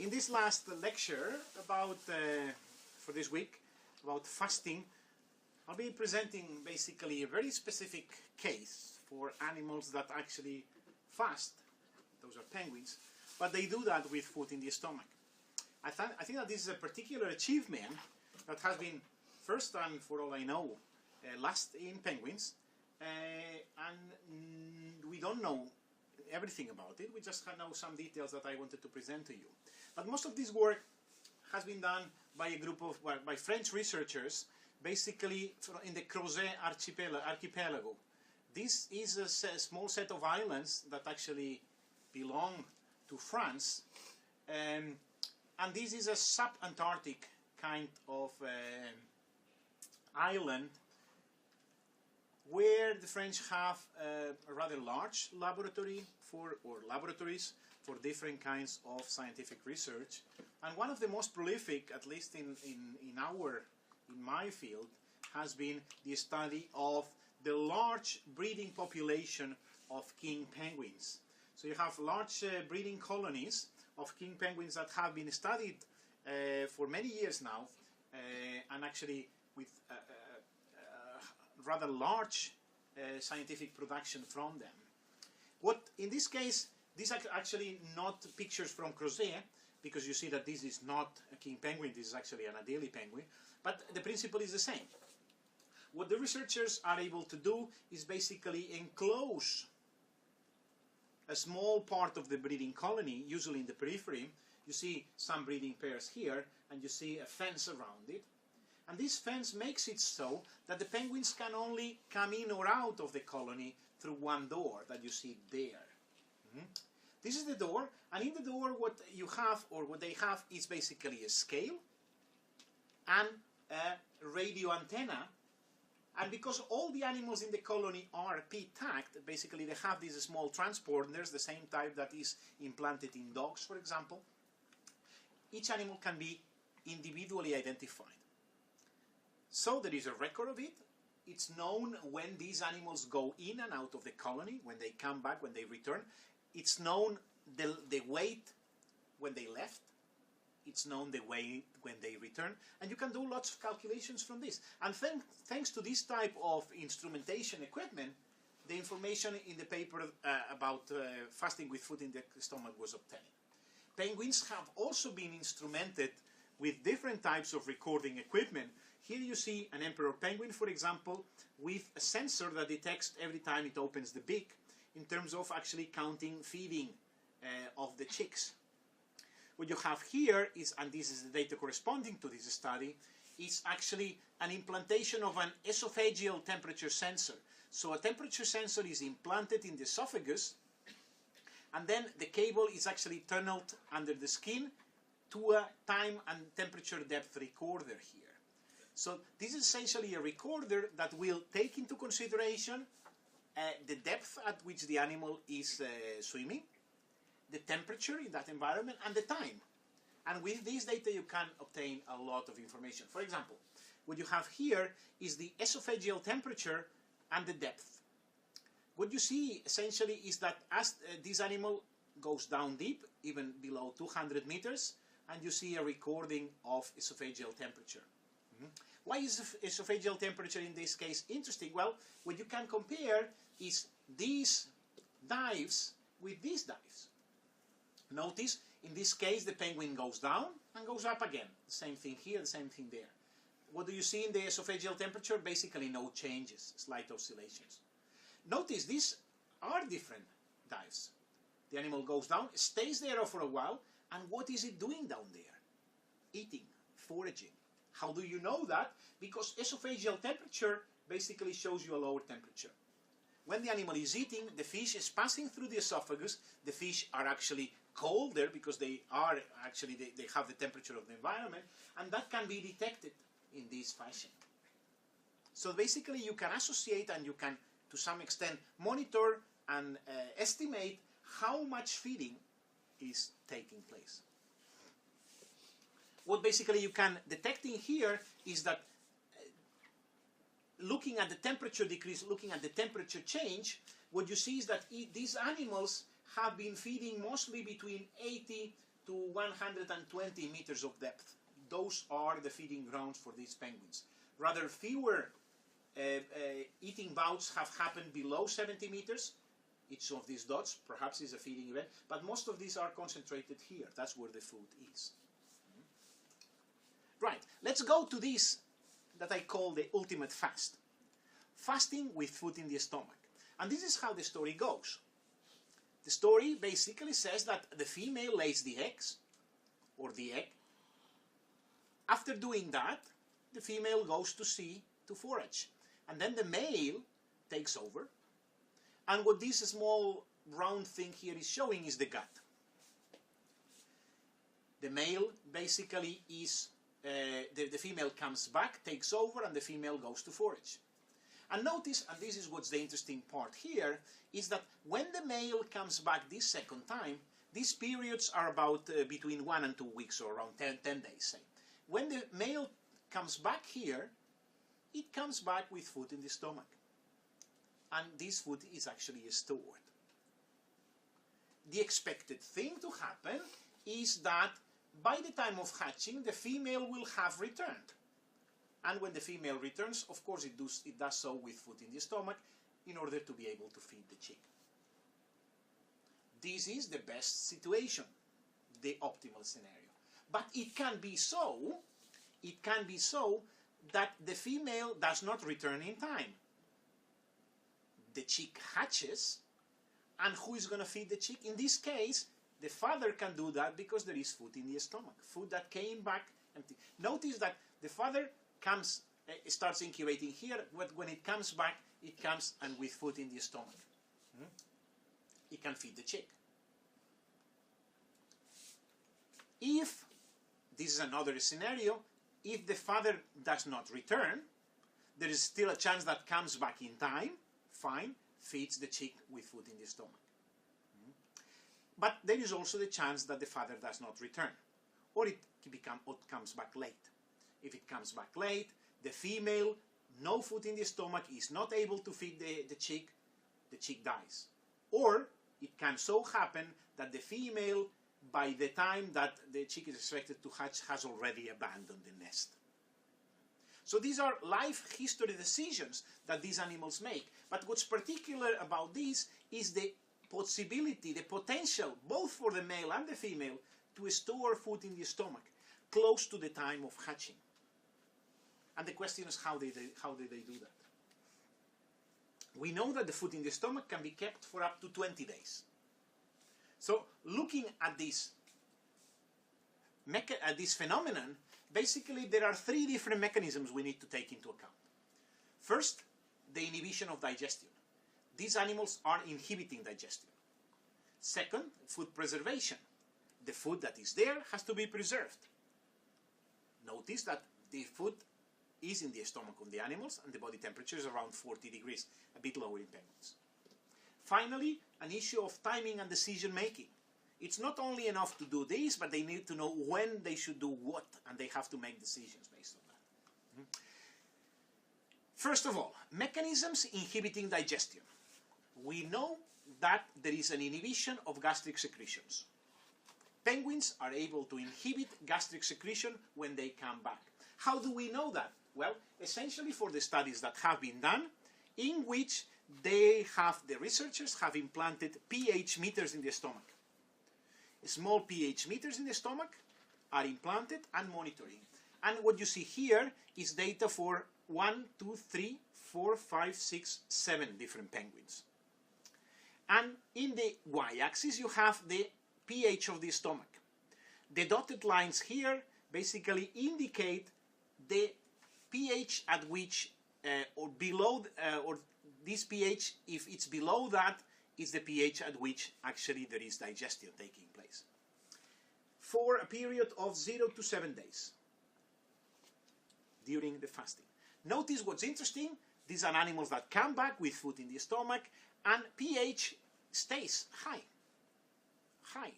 In this last lecture about for this week about fasting, I'll be presenting basically a very specific case for animals that actually fast. Those are penguins, but they do that with food in the stomach. I think that this is a particular achievement that has been first done, for all I know, last in penguins, and we don't know everything about it. We just know some details that I wanted to present to you. But most of this work has been done by a group of, well, by French researchers, basically in the Crozet archipelago. This is a small set of islands that actually belong to France, and this is a sub-Antarctic kind of island where the French have a rather large laboratory laboratories for different kinds of scientific research, and one of the most prolific, at least in my field, has been the study of the large breeding population of king penguins. So you have large breeding colonies of king penguins that have been studied for many years now, and actually with rather large scientific production from them. What in this case, these are actually not pictures from Crozet, because you see that this is not a king penguin, this is actually an Adelie penguin, but the principle is the same. What the researchers are able to do is basically enclose a small part of the breeding colony, usually in the periphery. You see some breeding pairs here, and you see a fence around it. And this fence makes it so that the penguins can only come in or out of the colony through one door that you see there. This is the door, and in the door what you have, or what they have, is basically a scale and a radio antenna. And because all the animals in the colony are P-tagged, basically they have these small transponders, the same type that is implanted in dogs, for example. Each animal can be individually identified. So there is a record of it. It's known when these animals go in and out of the colony, when they come back, when they return. It's known the weight when they left. It's known the weight when they return. And you can do lots of calculations from this. And thanks to this type of instrumentation equipment, the information in the paper about fasting with food in the stomach was obtained. Penguins have also been instrumented with different types of recording equipment. Here you see an emperor penguin, for example, with a sensor that detects every time it opens the beak, in terms of actually counting feeding of the chicks. What you have here is, and this is the data corresponding to this study, is actually an implantation of an esophageal temperature sensor. So a temperature sensor is implanted in the esophagus, and then the cable is actually tunneled under the skin to a time and temperature depth recorder here. So this is essentially a recorder that will take into consideration the depth at which the animal is swimming, the temperature in that environment, and the time. And with this data you can obtain a lot of information. For example, what you have here is the esophageal temperature and the depth. What you see essentially is that as this animal goes down deep, even below 200 meters, and you see a recording of esophageal temperature. Why is esophageal temperature in this case interesting? Well, what you can compare is these dives with these dives. Notice, in this case, the penguin goes down and goes up again. The same thing here, the same thing there. What do you see in the esophageal temperature? Basically no changes, slight oscillations. Notice, these are different dives. The animal goes down, stays there for a while, and what is it doing down there? Eating, foraging. How do you know that? Because esophageal temperature basically shows you a lower temperature. When the animal is eating, the fish is passing through the esophagus. The fish are actually colder because they have the temperature of the environment, and that can be detected in this fashion. So basically you can associate, and you can to some extent monitor and estimate how much feeding is taking place. What basically you can detect in here is that looking at the temperature decrease, looking at the temperature change, what you see is that these animals have been feeding mostly between 80 to 120 meters of depth. Those are the feeding grounds for these penguins. Rather fewer eating bouts have happened below 70 meters. Each of these dots perhaps is a feeding event, but most of these are concentrated here. That's where the food is. Right, let's go to this that I call the ultimate fast. Fasting with food in the stomach. And this is how the story goes. The story basically says that the female lays the eggs, or the egg. After doing that, the female goes to sea to forage. And then the male takes over. And what this small round thing here is showing is the gut. The male basically is, the female comes back, takes over, and the female goes to forage. And notice, and this is what's the interesting part here, is that when the male comes back this second time, these periods are about between 1 and 2 weeks, or around 10 days, say. When the male comes back here, it comes back with food in the stomach. And this food is actually stored. The expected thing to happen is that by the time of hatching, the female will have returned. And when the female returns, of course, it does so with food in the stomach in order to be able to feed the chick. This is the best situation, the optimal scenario. But it can be so that the female does not return in time. The chick hatches, and who is going to feed the chick? In this case, the father can do that because there is food in the stomach, food that came back empty. Notice that the father starts incubating here, but when it comes back, it comes and with food in the stomach. It can feed the chick. If, this is another scenario, if the father does not return, there is still a chance that comes back in time, fine, feeds the chick with food in the stomach. But there is also the chance that the father does not return, or it comes back late. If it comes back late, the female, no food in the stomach, is not able to feed the chick dies. Or it can so happen that the female, by the time that the chick is expected to hatch, has already abandoned the nest. So these are life history decisions that these animals make. But what's particular about this is the possibility, the potential, both for the male and the female, to store food in the stomach close to the time of hatching. And the question is, how did they do that? We know that the food in the stomach can be kept for up to 20 days. So looking at this phenomenon, basically there are 3 different mechanisms we need to take into account. First, the inhibition of digestion. These animals are inhibiting digestion. Second, food preservation. The food that is there has to be preserved. Notice that the food is in the stomach of the animals and the body temperature is around 40 degrees, a bit lower in penguins. Finally, an issue of timing and decision making. It's not only enough to do this, but they need to know when they should do what, and they have to make decisions based on that. First of all, mechanisms inhibiting digestion. We know that there is an inhibition of gastric secretions. Penguins are able to inhibit gastric secretion when they come back. How do we know that? Well, essentially for the studies that have been done, in which the researchers have implanted pH meters in the stomach. Small pH meters in the stomach are implanted and monitoring. And what you see here is data for 1, 2, 3, 4, 5, 6, 7 different penguins. And in the y-axis you have the pH of the stomach. The dotted lines here basically indicate the pH at which, or below, or this pH, if it's below that, is the pH at which actually there is digestion taking place. For a period of 0 to 7 days during the fasting. Notice what's interesting. These are animals that come back with food in the stomach and pH stays high. High.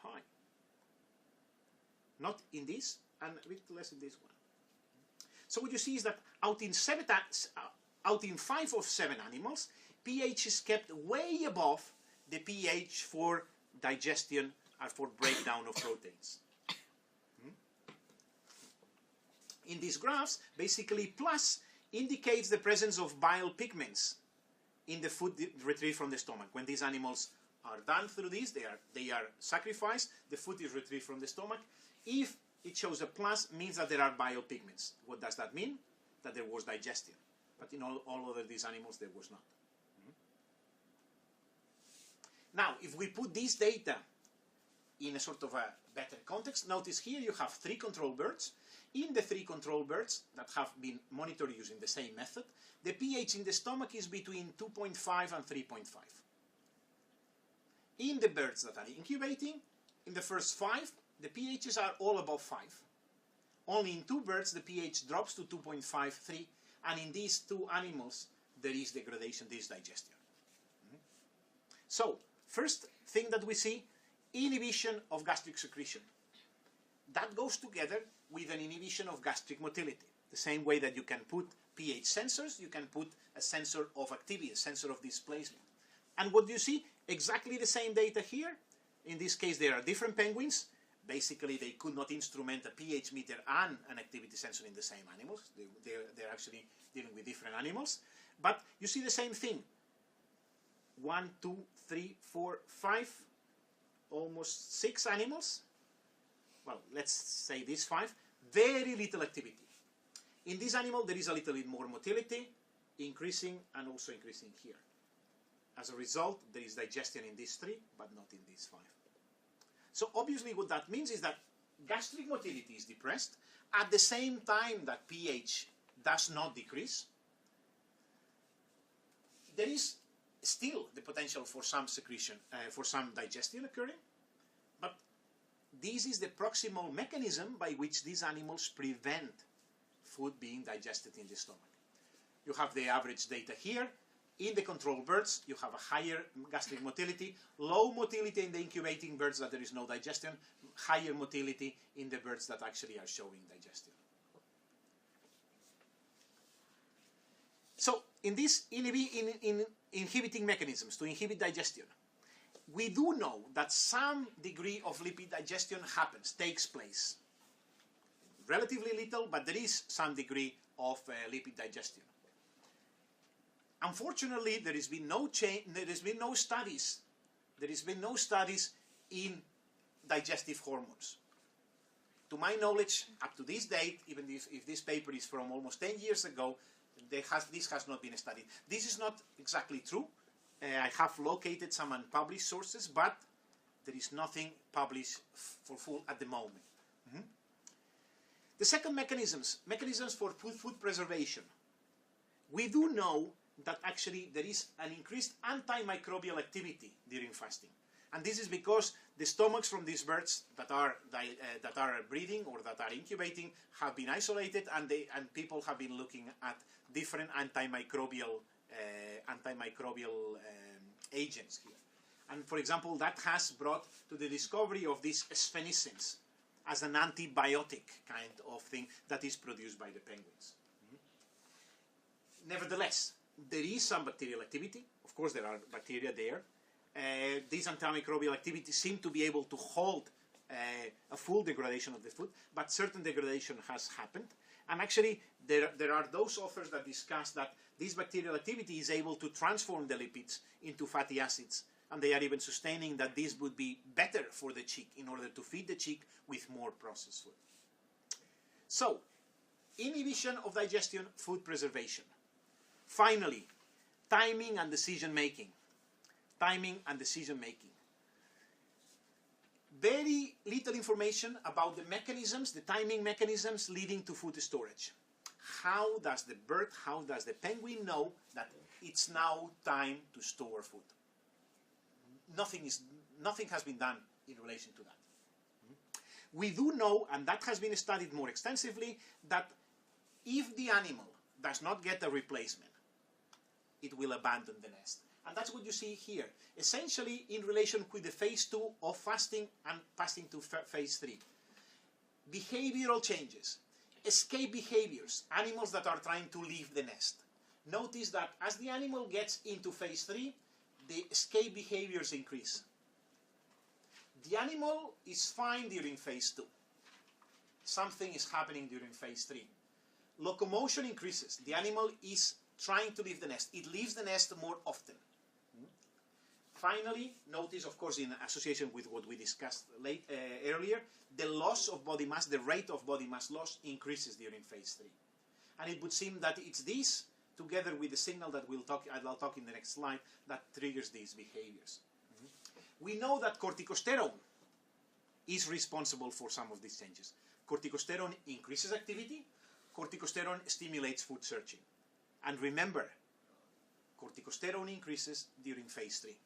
High. Not in this and a bit less in this one. So what you see is that out in 5 of 7 animals, pH is kept way above the pH for digestion are for breakdown of proteins. In these graphs, basically plus indicates the presence of bile pigments in the food retrieved from the stomach. When these animals are done through this, they are sacrificed, the food is retrieved from the stomach. If it shows a plus, means that there are bile pigments. What does that mean? That there was digestion. But in all other these animals, there was not. Now, if we put this data in a sort of a better context, notice here you have 3 control birds. In the 3 control birds that have been monitored using the same method, the pH in the stomach is between 2.5 and 3.5. In the birds that are incubating, in the first 5, the pHs are all above 5. Only in 2 birds the pH drops to 2.53, and in these 2 animals there is degradation, there is digestion. So, first thing that we see, inhibition of gastric secretion. That goes together with an inhibition of gastric motility. The same way that you can put pH sensors, you can put a sensor of activity, a sensor of displacement. And what do you see? Exactly the same data here. In this case, there are different penguins. Basically, they could not instrument a pH meter and an activity sensor in the same animals. They're actually dealing with different animals. But you see the same thing. 1, 2, 3, 4, 5, almost 6 animals. Well, let's say these 5. Very little activity. In this animal, there is a little bit more motility, increasing and also increasing here. As a result, there is digestion in these 3, but not in these 5. So obviously what that means is that gastric motility is depressed at the same time that pH does not decrease. There is still the potential for some secretion, for some digestion occurring, but this is the proximal mechanism by which these animals prevent food being digested in the stomach. You have the average data here. In the control birds, you have a higher gastric motility, low motility in the incubating birds that there is no digestion, higher motility in the birds that actually are showing digestion. So, in these inhibiting mechanisms to inhibit digestion, we do know that some degree of lipid digestion happens, takes place. Relatively little, but there is some degree of lipid digestion. Unfortunately, there has been no studies in digestive hormones. To my knowledge, up to this date, even if this paper is from almost 10 years ago, this has not been studied. This is not exactly true. I have located some unpublished sources, but there is nothing published for full at the moment. The second mechanisms for food preservation. We do know that actually there is an increased antimicrobial activity during fasting. And this is because the stomachs from these birds that are breeding or that are incubating have been isolated, and people have been looking at different antimicrobial agents here. And for example, that has brought to the discovery of these sphenicins as an antibiotic kind of thing that is produced by the penguins. Nevertheless, there is some bacterial activity. Of course, there are bacteria there. These antimicrobial activities seem to be able to hold a full degradation of the food, but certain degradation has happened. And actually, there are those authors that discuss that this bacterial activity is able to transform the lipids into fatty acids, and they are even sustaining that this would be better for the chick in order to feed the chick with more processed food. So, inhibition of digestion, food preservation. Finally, timing and decision making. Timing and decision making. Very little information about the mechanisms, the timing mechanisms leading to food storage. How does the bird, how does the penguin know that it's now time to store food? Nothing has been done in relation to that. We do know, and that has been studied more extensively, that if the animal does not get a replacement, it will abandon the nest. And that's what you see here. Essentially, in relation with the phase 2 of fasting and passing to phase 3. Behavioral changes. Escape behaviors. Animals that are trying to leave the nest. Notice that as the animal gets into phase 3, the escape behaviors increase. The animal is fine during phase 2. Something is happening during phase 3. Locomotion increases. The animal is trying to leave the nest. It leaves the nest more often. Finally, notice, of course, in association with what we discussed earlier, the loss of body mass, the rate of body mass loss increases during phase 3. And it would seem that it's this, together with the signal that I'll talk in the next slide, that triggers these behaviors. We know that corticosterone is responsible for some of these changes. Corticosterone increases activity. Corticosterone stimulates food searching. And remember, corticosterone increases during phase 3.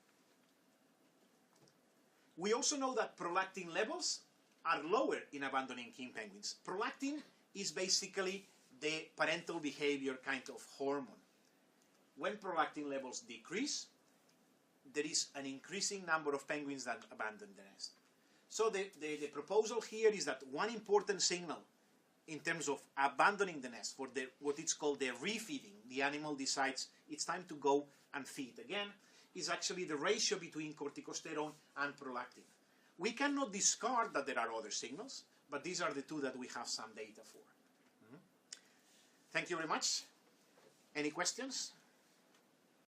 We also know that prolactin levels are lower in abandoning king penguins. Prolactin is basically the parental behavior kind of hormone. When prolactin levels decrease, there is an increasing number of penguins that abandon the nest. So the proposal here is that one important signal in terms of abandoning the nest for what is called the refeeding, the animal decides it's time to go and feed again, is actually the ratio between corticosterone and prolactin. We cannot discard that there are other signals, but these are the two that we have some data for. Thank you very much. Any questions?